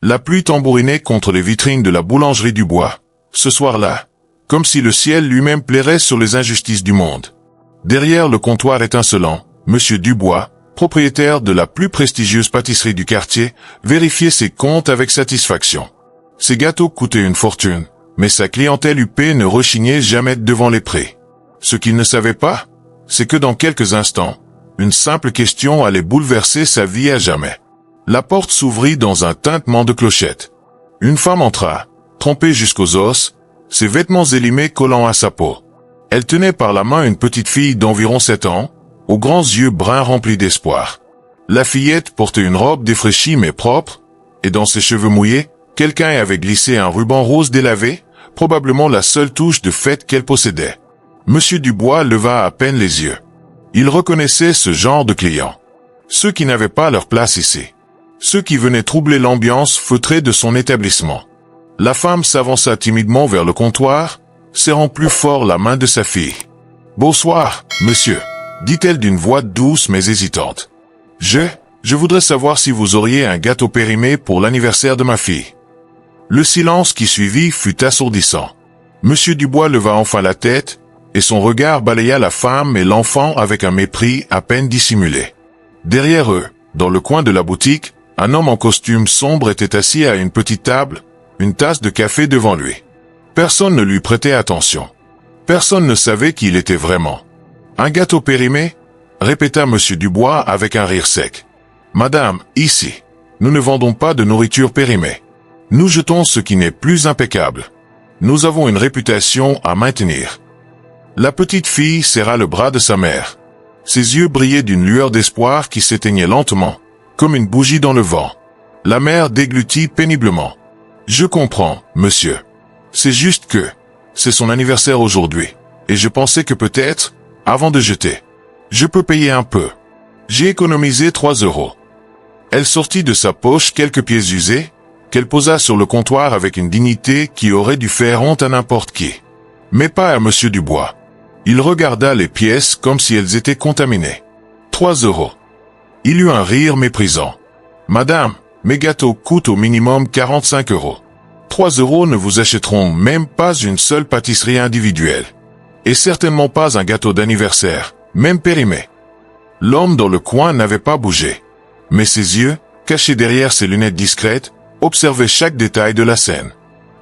La pluie tambourinait contre les vitrines de la boulangerie Dubois, ce soir-là, comme si le ciel lui-même plairait sur les injustices du monde. Derrière le comptoir étincelant, Monsieur Dubois, propriétaire de la plus prestigieuse pâtisserie du quartier, vérifiait ses comptes avec satisfaction. Ses gâteaux coûtaient une fortune, mais sa clientèle huppée ne rechignait jamais devant les prix. Ce qu'il ne savait pas, c'est que dans quelques instants, une simple question allait bouleverser sa vie à jamais. La porte s'ouvrit dans un tintement de clochette. Une femme entra, trempée jusqu'aux os, ses vêtements élimés collant à sa peau. Elle tenait par la main une petite fille d'environ 7 ans, aux grands yeux bruns remplis d'espoir. La fillette portait une robe défraîchie mais propre, et dans ses cheveux mouillés, quelqu'un avait glissé un ruban rose délavé, probablement la seule touche de fête qu'elle possédait. Monsieur Dubois leva à peine les yeux. Il reconnaissait ce genre de clients. Ceux qui n'avaient pas leur place ici. Ceux qui venaient troubler l'ambiance feutrée de son établissement. La femme s'avança timidement vers le comptoir, serrant plus fort la main de sa fille. « Bonsoir, monsieur », dit-elle d'une voix douce mais hésitante. « Je voudrais savoir si vous auriez un gâteau périmé pour l'anniversaire de ma fille. » Le silence qui suivit fut assourdissant. Monsieur Dubois leva enfin la tête, et son regard balaya la femme et l'enfant avec un mépris à peine dissimulé. Derrière eux, dans le coin de la boutique, un homme en costume sombre était assis à une petite table, une tasse de café devant lui. Personne ne lui prêtait attention. Personne ne savait qui il était vraiment. « Un gâteau périmé ?» répéta Monsieur Dubois avec un rire sec. « Madame, ici, nous ne vendons pas de nourriture périmée. Nous jetons ce qui n'est plus impeccable. Nous avons une réputation à maintenir. » La petite fille serra le bras de sa mère. Ses yeux brillaient d'une lueur d'espoir qui s'éteignait lentement, comme une bougie dans le vent. La mère déglutit péniblement. « Je comprends, monsieur. C'est juste que c'est son anniversaire aujourd'hui, et je pensais que peut-être, avant de jeter, je peux payer un peu. J'ai économisé 3 €. Elle sortit de sa poche quelques pièces usées, qu'elle posa sur le comptoir avec une dignité qui aurait dû faire honte à n'importe qui. Mais pas à Monsieur Dubois. Il regarda les pièces comme si elles étaient contaminées. 3 €. Il eut un rire méprisant. « Madame, mes gâteaux coûtent au minimum 45 €. 3 € ne vous achèteront même pas une seule pâtisserie individuelle. Et certainement pas un gâteau d'anniversaire, même périmé. » L'homme dans le coin n'avait pas bougé. Mais ses yeux, cachés derrière ses lunettes discrètes, observaient chaque détail de la scène.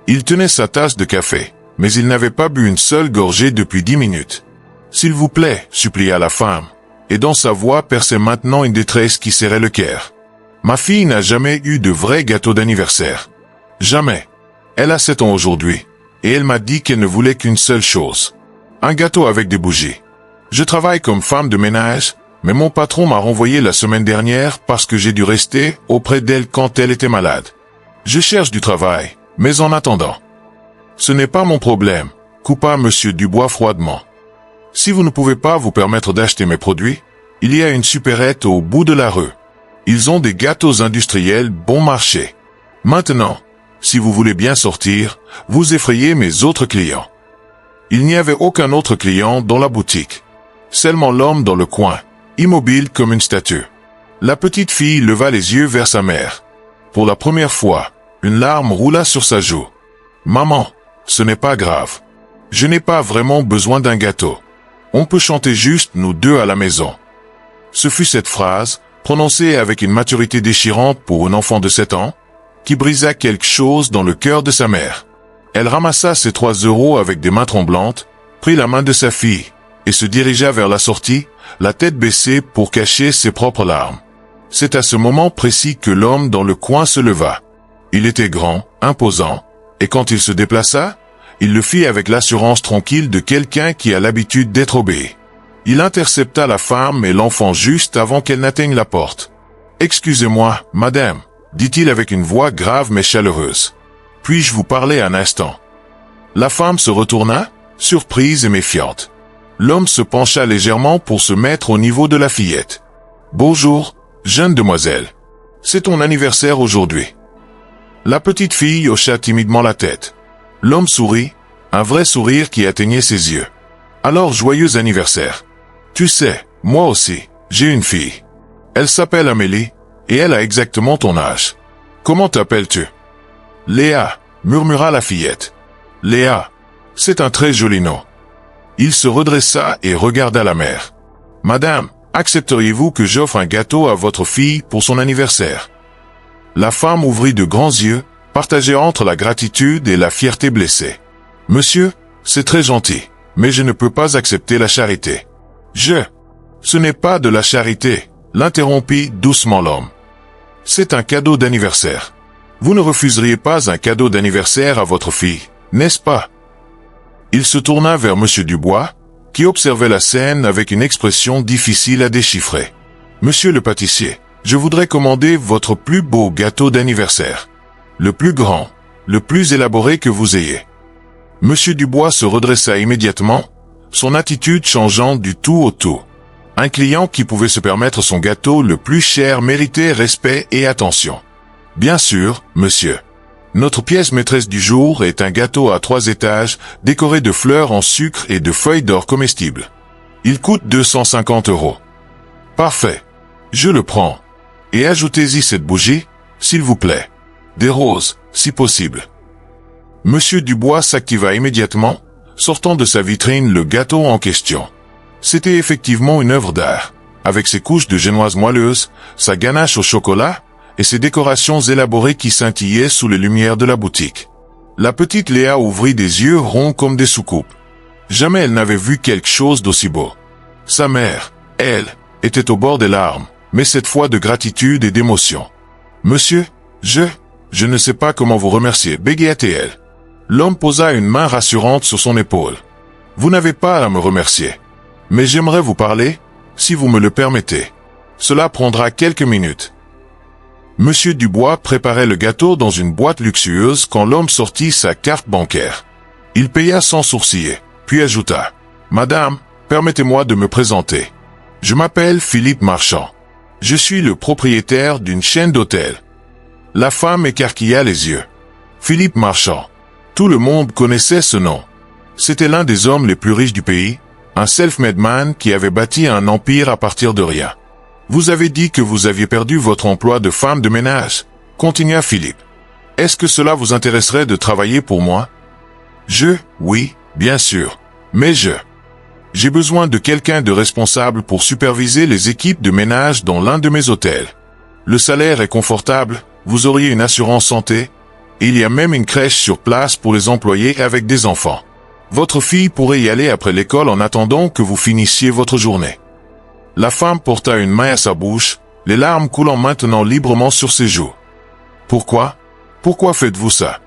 Il tenait sa tasse de café, mais il n'avait pas bu une seule gorgée depuis 10 minutes. « S'il vous plaît, » supplia la femme, et dans sa voix perçait maintenant une détresse qui serrait le cœur. « Ma fille n'a jamais eu de vrai gâteau d'anniversaire. Jamais. Elle a 7 ans aujourd'hui, et elle m'a dit qu'elle ne voulait qu'une seule chose. Un gâteau avec des bougies. Je travaille comme femme de ménage, mais mon patron m'a renvoyé la semaine dernière parce que j'ai dû rester auprès d'elle quand elle était malade. Je cherche du travail, mais en attendant. » « Ce n'est pas mon problème, » coupa Monsieur Dubois froidement. « Si vous ne pouvez pas vous permettre d'acheter mes produits, il y a une supérette au bout de la rue. Ils ont des gâteaux industriels bon marché. Maintenant, si vous voulez bien sortir, vous effrayez mes autres clients. » Il n'y avait aucun autre client dans la boutique. Seulement l'homme dans le coin, immobile comme une statue. La petite fille leva les yeux vers sa mère. Pour la première fois, une larme roula sur sa joue. « Maman, ce n'est pas grave. Je n'ai pas vraiment besoin d'un gâteau. On peut chanter juste nous deux à la maison. » Ce fut cette phrase, prononcée avec une maturité déchirante pour un enfant de 7 ans, qui brisa quelque chose dans le cœur de sa mère. Elle ramassa ses 3 € avec des mains tremblantes, prit la main de sa fille, et se dirigea vers la sortie, la tête baissée pour cacher ses propres larmes. C'est à ce moment précis que l'homme dans le coin se leva. Il était grand, imposant, et quand il se déplaça, il le fit avec l'assurance tranquille de quelqu'un qui a l'habitude d'être obéi. Il intercepta la femme et l'enfant juste avant qu'elle n'atteigne la porte. « Excusez-moi, madame, » dit-il avec une voix grave mais chaleureuse. « Puis-je vous parler un instant ?» La femme se retourna, surprise et méfiante. L'homme se pencha légèrement pour se mettre au niveau de la fillette. « Bonjour, jeune demoiselle. C'est ton anniversaire aujourd'hui. » La petite fille hocha timidement la tête. L'homme sourit, un vrai sourire qui atteignait ses yeux. « Alors joyeux anniversaire. Tu sais, moi aussi, j'ai une fille. Elle s'appelle Amélie, et elle a exactement ton âge. Comment t'appelles-tu? Léa, murmura la fillette. Léa, c'est un très joli nom. Il se redressa et regarda la mère. Madame, accepteriez-vous que j'offre un gâteau à votre fille pour son anniversaire? La femme ouvrit de grands yeux, partagés entre la gratitude et la fierté blessée. Monsieur, c'est très gentil, mais je ne peux pas accepter la charité. Ce n'est pas de la charité, l'interrompit doucement l'homme. C'est un cadeau d'anniversaire. Vous ne refuseriez pas un cadeau d'anniversaire à votre fille, n'est-ce pas? Il se tourna vers Monsieur Dubois, qui observait la scène avec une expression difficile à déchiffrer. Monsieur le pâtissier, je voudrais commander votre plus beau gâteau d'anniversaire. Le plus grand, le plus élaboré que vous ayez. Monsieur Dubois se redressa immédiatement, son attitude changeant du tout au tout. Un client qui pouvait se permettre son gâteau le plus cher méritait respect et attention. Bien sûr, monsieur. Notre pièce maîtresse du jour est un gâteau à 3 étages, décoré de fleurs en sucre et de feuilles d'or comestibles. Il coûte 250 €. Parfait. Je le prends. Et ajoutez-y cette bougie, s'il vous plaît. Des roses, si possible. Monsieur Dubois s'activa immédiatement, sortant de sa vitrine le gâteau en question. C'était effectivement une œuvre d'art, avec ses couches de génoise moelleuse, sa ganache au chocolat, et ses décorations élaborées qui scintillaient sous les lumières de la boutique. La petite Léa ouvrit des yeux ronds comme des soucoupes. Jamais elle n'avait vu quelque chose d'aussi beau. Sa mère, elle, était au bord des larmes, mais cette fois de gratitude et d'émotion. Monsieur, je ne sais pas comment vous remercier, bégaya-t-elle. L'homme posa une main rassurante sur son épaule. Vous n'avez pas à me remercier. Mais j'aimerais vous parler, si vous me le permettez. Cela prendra quelques minutes. Monsieur Dubois préparait le gâteau dans une boîte luxueuse quand l'homme sortit sa carte bancaire. Il paya sans sourciller, puis ajouta « Madame, permettez-moi de me présenter. Je m'appelle Philippe Marchand. Je suis le propriétaire d'une chaîne d'hôtels. » La femme écarquilla les yeux. Philippe Marchand. Tout le monde connaissait ce nom. C'était l'un des hommes les plus riches du pays, un self-made man qui avait bâti un empire à partir de rien. Vous avez dit que vous aviez perdu votre emploi de femme de ménage, continua Philippe. Est-ce que cela vous intéresserait de travailler pour moi? Oui, bien sûr. Mais j'ai besoin de quelqu'un de responsable pour superviser les équipes de ménage dans l'un de mes hôtels. Le salaire est confortable, vous auriez une assurance santé, et il y a même une crèche sur place pour les employés avec des enfants. Votre fille pourrait y aller après l'école en attendant que vous finissiez votre journée. La femme porta une main à sa bouche, les larmes coulant maintenant librement sur ses joues. Pourquoi? Pourquoi faites-vous ça?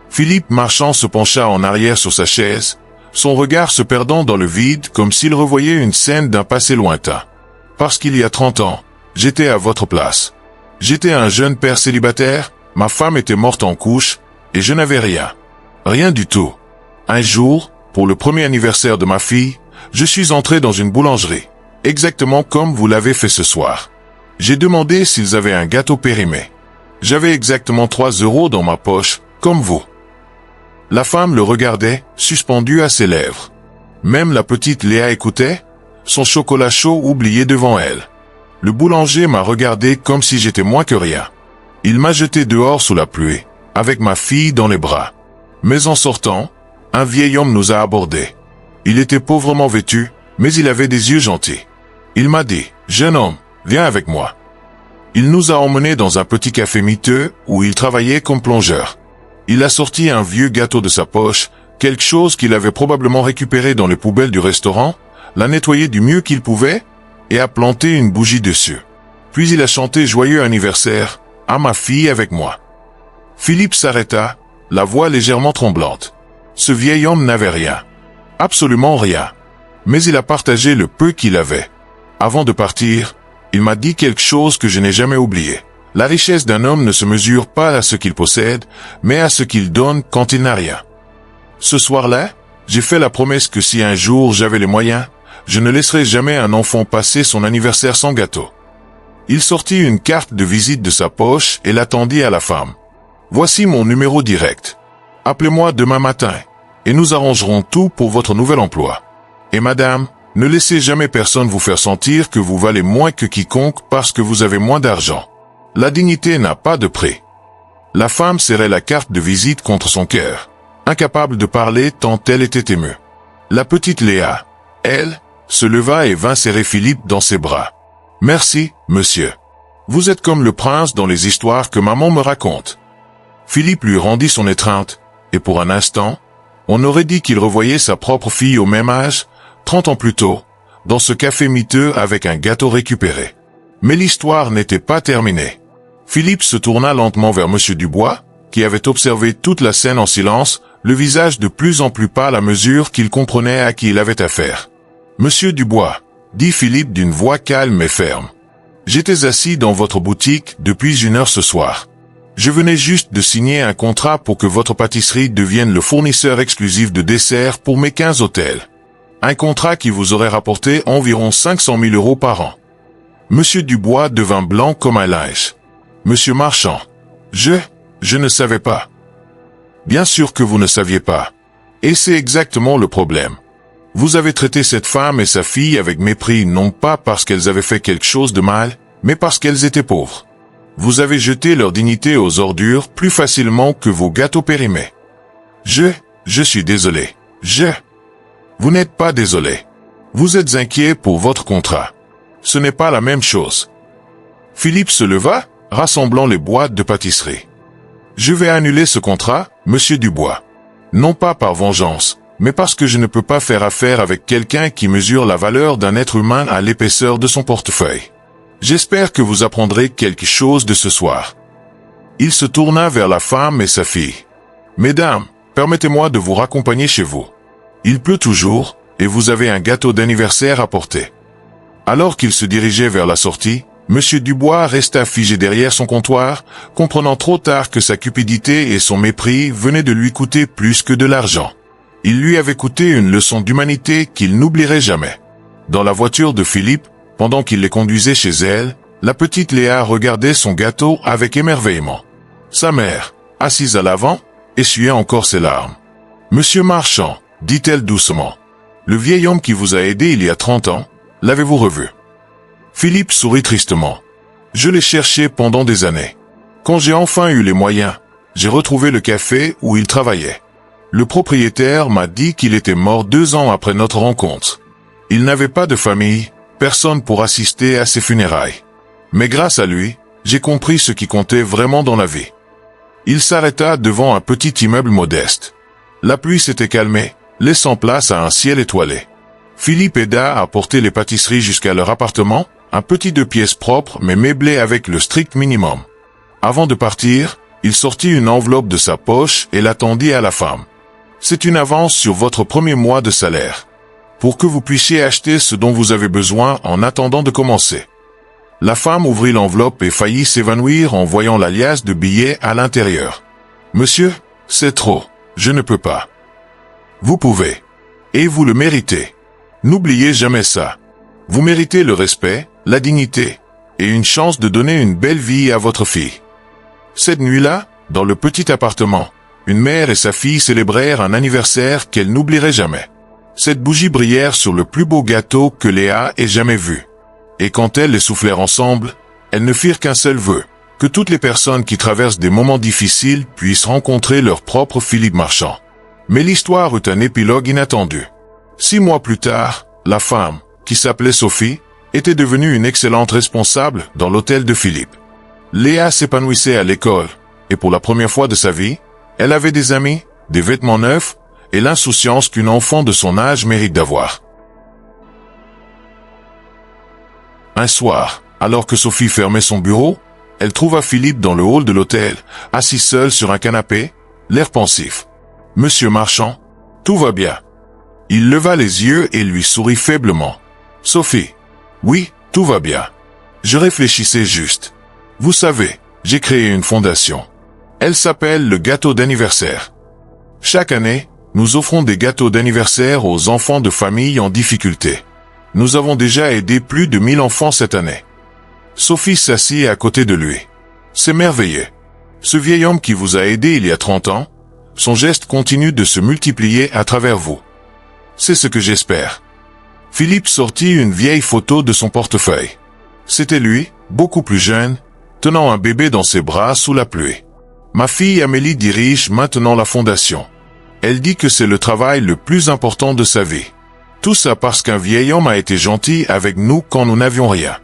Philippe Marchand se pencha en arrière sur sa chaise, son regard se perdant dans le vide comme s'il revoyait une scène d'un passé lointain. Parce qu'il y a 30 ans, j'étais à votre place. J'étais un jeune père célibataire, ma femme était morte en couche, et je n'avais rien. Rien du tout. Un jour, pour le premier anniversaire de ma fille, je suis entré dans une boulangerie, exactement comme vous l'avez fait ce soir. J'ai demandé s'ils avaient un gâteau périmé. J'avais exactement 3 € dans ma poche, comme vous. La femme le regardait, suspendu à ses lèvres. Même la petite Léa écoutait, son chocolat chaud oublié devant elle. Le boulanger m'a regardé comme si j'étais moins que rien. Il m'a jeté dehors sous la pluie, avec ma fille dans les bras. Mais en sortant, un vieil homme nous a abordés. Il était pauvrement vêtu, mais il avait des yeux gentils. Il m'a dit, « Jeune homme, viens avec moi. » Il nous a emmenés dans un petit café miteux où il travaillait comme plongeur. Il a sorti un vieux gâteau de sa poche, quelque chose qu'il avait probablement récupéré dans les poubelles du restaurant, l'a nettoyé du mieux qu'il pouvait et a planté une bougie dessus. Puis il a chanté « Joyeux anniversaire » à ma fille avec moi. Philippe s'arrêta, la voix légèrement tremblante. Ce vieil homme n'avait rien. Absolument rien. Mais il a partagé le peu qu'il avait. Avant de partir, il m'a dit quelque chose que je n'ai jamais oublié. La richesse d'un homme ne se mesure pas à ce qu'il possède, mais à ce qu'il donne quand il n'a rien. Ce soir-là, j'ai fait la promesse que si un jour j'avais les moyens, je ne laisserai jamais un enfant passer son anniversaire sans gâteau. Il sortit une carte de visite de sa poche et l'attendit à la femme. Voici mon numéro direct. Appelez-moi demain matin, et nous arrangerons tout pour votre nouvel emploi. Et madame, ne laissez jamais personne vous faire sentir que vous valez moins que quiconque parce que vous avez moins d'argent. La dignité n'a pas de prix. La femme serrait la carte de visite contre son cœur, incapable de parler tant elle était émue. La petite Léa, elle, se leva et vint serrer Philippe dans ses bras. « Merci, monsieur. Vous êtes comme le prince dans les histoires que maman me raconte. » Philippe lui rendit son étreinte, et pour un instant, on aurait dit qu'il revoyait sa propre fille au même âge, 30 ans plus tôt, dans ce café miteux avec un gâteau récupéré. Mais l'histoire n'était pas terminée. Philippe se tourna lentement vers Monsieur Dubois, qui avait observé toute la scène en silence, le visage de plus en plus pâle à mesure qu'il comprenait à qui il avait affaire. « Monsieur Dubois, » dit Philippe d'une voix calme et ferme. « J'étais assis dans votre boutique depuis 1 heure ce soir. Je venais juste de signer un contrat pour que votre pâtisserie devienne le fournisseur exclusif de desserts pour mes 15 hôtels. Un contrat qui vous aurait rapporté environ 500 000 € par an. » Monsieur Dubois devint blanc comme un linge. « Monsieur Marchand, je ne savais pas. » « Bien sûr que vous ne saviez pas. Et c'est exactement le problème. Vous avez traité cette femme et sa fille avec mépris non pas parce qu'elles avaient fait quelque chose de mal, mais parce qu'elles étaient pauvres. Vous avez jeté leur dignité aux ordures plus facilement que vos gâteaux périmés. Je suis désolé. Vous n'êtes pas désolé. Vous êtes inquiet pour votre contrat. Ce n'est pas la même chose. » Philippe se leva, rassemblant les boîtes de pâtisserie. « Je vais annuler ce contrat, Monsieur Dubois. Non pas par vengeance, mais parce que je ne peux pas faire affaire avec quelqu'un qui mesure la valeur d'un être humain à l'épaisseur de son portefeuille. J'espère que vous apprendrez quelque chose de ce soir. » Il se tourna vers la femme et sa fille. « Mesdames, permettez-moi de vous raccompagner chez vous. Il pleut toujours, et vous avez un gâteau d'anniversaire à porter. » Alors qu'il se dirigeait vers la sortie, Monsieur Dubois resta figé derrière son comptoir, comprenant trop tard que sa cupidité et son mépris venaient de lui coûter plus que de l'argent. Il lui avait coûté une leçon d'humanité qu'il n'oublierait jamais. Dans la voiture de Philippe, pendant qu'il les conduisait chez elle, la petite Léa regardait son gâteau avec émerveillement. Sa mère, assise à l'avant, essuyait encore ses larmes. « Monsieur Marchand, » dit-elle doucement, « le vieil homme qui vous a aidé il y a 30 ans, l'avez-vous revu ?» Philippe sourit tristement. « Je l'ai cherché pendant des années. Quand j'ai enfin eu les moyens, j'ai retrouvé le café où il travaillait. Le propriétaire m'a dit qu'il était mort 2 ans après notre rencontre. Il n'avait pas de famille, personne pour assister à ses funérailles. Mais grâce à lui, j'ai compris ce qui comptait vraiment dans la vie. » Il s'arrêta devant un petit immeuble modeste. La pluie s'était calmée, laissant place à un ciel étoilé. Philippe aida à porter les pâtisseries jusqu'à leur appartement, un petit 2 pièces propre mais meublé avec le strict minimum. Avant de partir, il sortit une enveloppe de sa poche et la tendit à la femme. « C'est une avance sur votre premier mois de salaire, pour que vous puissiez acheter ce dont vous avez besoin en attendant de commencer. » La femme ouvrit l'enveloppe et faillit s'évanouir en voyant la liasse de billets à l'intérieur. « Monsieur, c'est trop, je ne peux pas. »« Vous pouvez. Et vous le méritez. N'oubliez jamais ça. Vous méritez le respect, la dignité, et une chance de donner une belle vie à votre fille. » Cette nuit-là, dans le petit appartement, une mère et sa fille célébrèrent un anniversaire qu'elles n'oublieraient jamais. Cette bougie brillèrent sur le plus beau gâteau que Léa ait jamais vu. Et quand elles les soufflèrent ensemble, elles ne firent qu'un seul vœu, que toutes les personnes qui traversent des moments difficiles puissent rencontrer leur propre Philippe Marchand. Mais l'histoire eut un épilogue inattendu. 6 mois plus tard, la femme, qui s'appelait Sophie, était devenue une excellente responsable dans l'hôtel de Philippe. Léa s'épanouissait à l'école, et pour la première fois de sa vie, elle avait des amis, des vêtements neufs, et l'insouciance qu'une enfant de son âge mérite d'avoir. Un soir, alors que Sophie fermait son bureau, elle trouva Philippe dans le hall de l'hôtel, assis seul sur un canapé, l'air pensif. « Monsieur Marchand, tout va bien. » Il leva les yeux et lui sourit faiblement. « Sophie, oui, tout va bien. Je réfléchissais juste. Vous savez, j'ai créé une fondation. Elle s'appelle le gâteau d'anniversaire. Chaque année, nous offrons des gâteaux d'anniversaire aux enfants de familles en difficulté. Nous avons déjà aidé plus de 1000 enfants cette année. » Sophie s'assit à côté de lui. « C'est merveilleux. Ce vieil homme qui vous a aidé il y a 30 ans, son geste continue de se multiplier à travers vous. C'est ce que j'espère. » Philippe sortit une vieille photo de son portefeuille. C'était lui, beaucoup plus jeune, tenant un bébé dans ses bras sous la pluie. Ma fille Amélie dirige maintenant la fondation. Elle dit que c'est le travail le plus important de sa vie. Tout ça parce qu'un vieil homme a été gentil avec nous quand nous n'avions rien.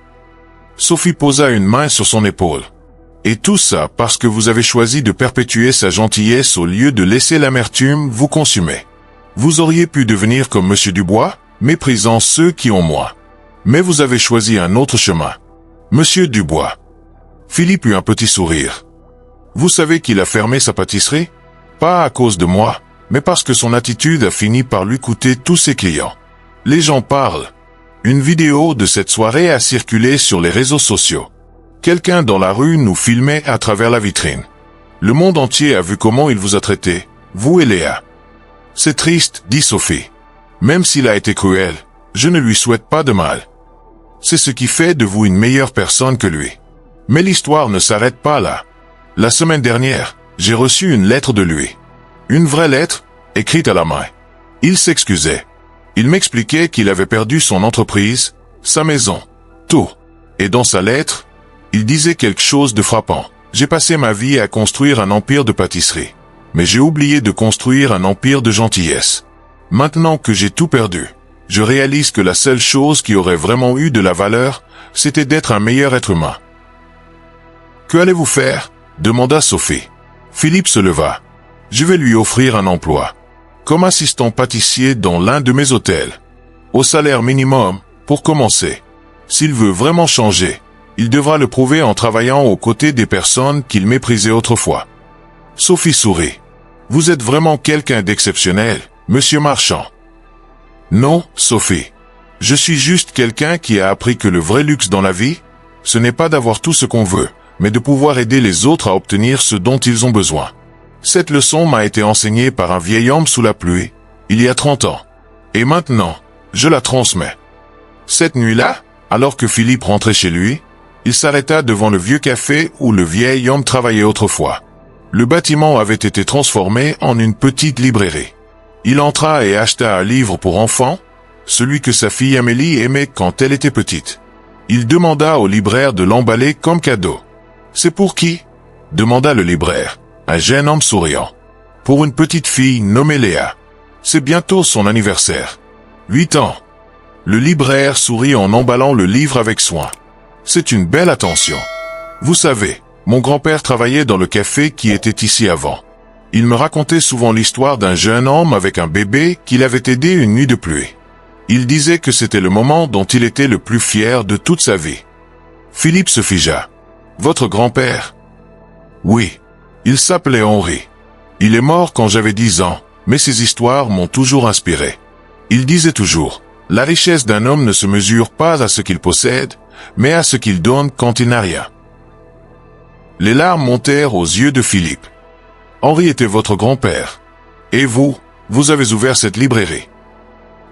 Sophie posa une main sur son épaule. Et tout ça parce que vous avez choisi de perpétuer sa gentillesse au lieu de laisser l'amertume vous consumer. Vous auriez pu devenir comme Monsieur Dubois, méprisant ceux qui ont moins. Mais vous avez choisi un autre chemin. Monsieur Dubois. Philippe eut un petit sourire. Vous savez qu'il a fermé sa pâtisserie? Pas à cause de moi, mais parce que son attitude a fini par lui coûter tous ses clients. Les gens parlent. Une vidéo de cette soirée a circulé sur les réseaux sociaux. Quelqu'un dans la rue nous filmait à travers la vitrine. Le monde entier a vu comment il vous a traité, vous et Léa. C'est triste, dit Sophie. Même s'il a été cruel, je ne lui souhaite pas de mal. C'est ce qui fait de vous une meilleure personne que lui. Mais l'histoire ne s'arrête pas là. La semaine dernière, j'ai reçu une lettre de lui. Une vraie lettre, écrite à la main. Il s'excusait. Il m'expliquait qu'il avait perdu son entreprise, sa maison, tout. Et dans sa lettre, il disait quelque chose de frappant. J'ai passé ma vie à construire un empire de pâtisserie. Mais j'ai oublié de construire un empire de gentillesse. Maintenant que j'ai tout perdu, je réalise que la seule chose qui aurait vraiment eu de la valeur, c'était d'être un meilleur être humain. Que allez-vous faire? Demanda Sophie. Philippe se leva. Je vais lui offrir un emploi. Comme assistant pâtissier dans l'un de mes hôtels. Au salaire minimum, pour commencer. S'il veut vraiment changer, il devra le prouver en travaillant aux côtés des personnes qu'il méprisait autrefois. Sophie sourit. Vous êtes vraiment quelqu'un d'exceptionnel, Monsieur Marchand. Non, Sophie. Je suis juste quelqu'un qui a appris que le vrai luxe dans la vie, ce n'est pas d'avoir tout ce qu'on veut, mais de pouvoir aider les autres à obtenir ce dont ils ont besoin. Cette leçon m'a été enseignée par un vieil homme sous la pluie, il y a 30 ans. Et maintenant, je la transmets. Cette nuit-là, alors que Philippe rentrait chez lui, il s'arrêta devant le vieux café où le vieil homme travaillait autrefois. Le bâtiment avait été transformé en une petite librairie. Il entra et acheta un livre pour enfants, celui que sa fille Amélie aimait quand elle était petite. Il demanda au libraire de l'emballer comme cadeau. « C'est pour qui ?» demanda le libraire, un jeune homme souriant. « Pour une petite fille nommée Léa. C'est bientôt son anniversaire. 8 ans. » Le libraire sourit en emballant le livre avec soin. « C'est une belle attention. Vous savez, mon grand-père travaillait dans le café qui était ici avant. Il me racontait souvent l'histoire d'un jeune homme avec un bébé qu'il avait aidé une nuit de pluie. Il disait que c'était le moment dont il était le plus fier de toute sa vie. » Philippe se figea. « Votre grand-père ?»« Oui. Il s'appelait Henri. Il est mort quand j'avais 10 ans, mais ses histoires m'ont toujours inspiré. Il disait toujours, la richesse d'un homme ne se mesure pas à ce qu'il possède, mais à ce qu'il donne quand il n'a rien. » Les larmes montèrent aux yeux de Philippe. Henri était votre grand-père. Et vous, vous avez ouvert cette librairie.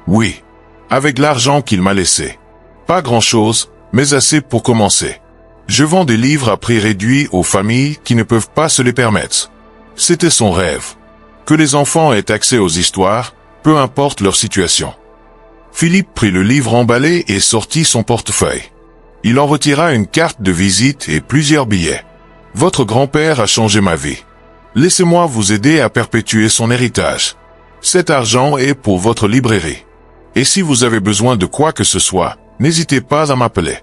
Oui. Avec l'argent qu'il m'a laissé. Pas grand-chose, mais assez pour commencer. Je vends des livres à prix réduit aux familles qui ne peuvent pas se les permettre. C'était son rêve. Que les enfants aient accès aux histoires, peu importe leur situation. Philippe prit le livre emballé et sortit son portefeuille. Il en retira une carte de visite et plusieurs billets. Votre grand-père a changé ma vie. Laissez-moi vous aider à perpétuer son héritage. Cet argent est pour votre librairie. Et si vous avez besoin de quoi que ce soit, n'hésitez pas à m'appeler.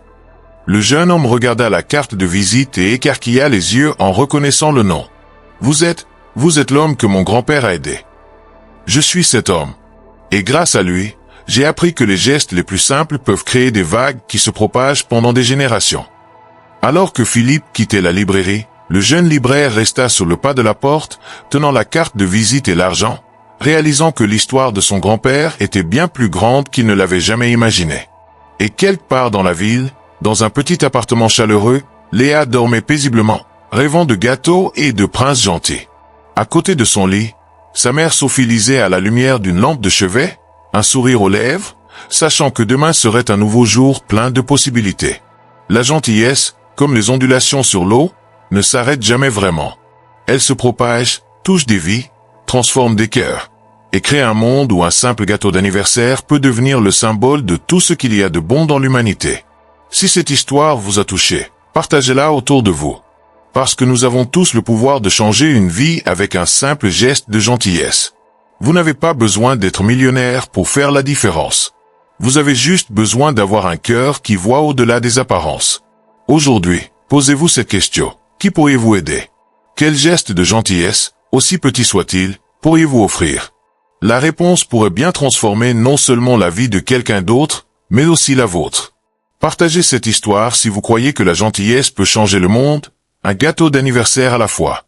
Le jeune homme regarda la carte de visite et écarquilla les yeux en reconnaissant le nom. Vous êtes l'homme que mon grand-père a aidé. Je suis cet homme. Et grâce à lui, j'ai appris que les gestes les plus simples peuvent créer des vagues qui se propagent pendant des générations. Alors que Philippe quittait la librairie, le jeune libraire resta sur le pas de la porte, tenant la carte de visite et l'argent, réalisant que l'histoire de son grand-père était bien plus grande qu'il ne l'avait jamais imaginé. Et quelque part dans la ville, dans un petit appartement chaleureux, Léa dormait paisiblement, rêvant de gâteaux et de princes gentils. À côté de son lit, sa mère Sophie lisait à la lumière d'une lampe de chevet, un sourire aux lèvres, sachant que demain serait un nouveau jour plein de possibilités. La gentillesse, comme les ondulations sur l'eau, ne s'arrête jamais vraiment. Elle se propage, touche des vies, transforme des cœurs, et crée un monde où un simple gâteau d'anniversaire peut devenir le symbole de tout ce qu'il y a de bon dans l'humanité. Si cette histoire vous a touché, partagez-la autour de vous. Parce que nous avons tous le pouvoir de changer une vie avec un simple geste de gentillesse. Vous n'avez pas besoin d'être millionnaire pour faire la différence. Vous avez juste besoin d'avoir un cœur qui voit au-delà des apparences. Aujourd'hui, posez-vous cette question. Qui pourriez-vous aider? Quel geste de gentillesse, aussi petit soit-il, pourriez-vous offrir? La réponse pourrait bien transformer non seulement la vie de quelqu'un d'autre, mais aussi la vôtre. Partagez cette histoire si vous croyez que la gentillesse peut changer le monde, un gâteau d'anniversaire à la fois.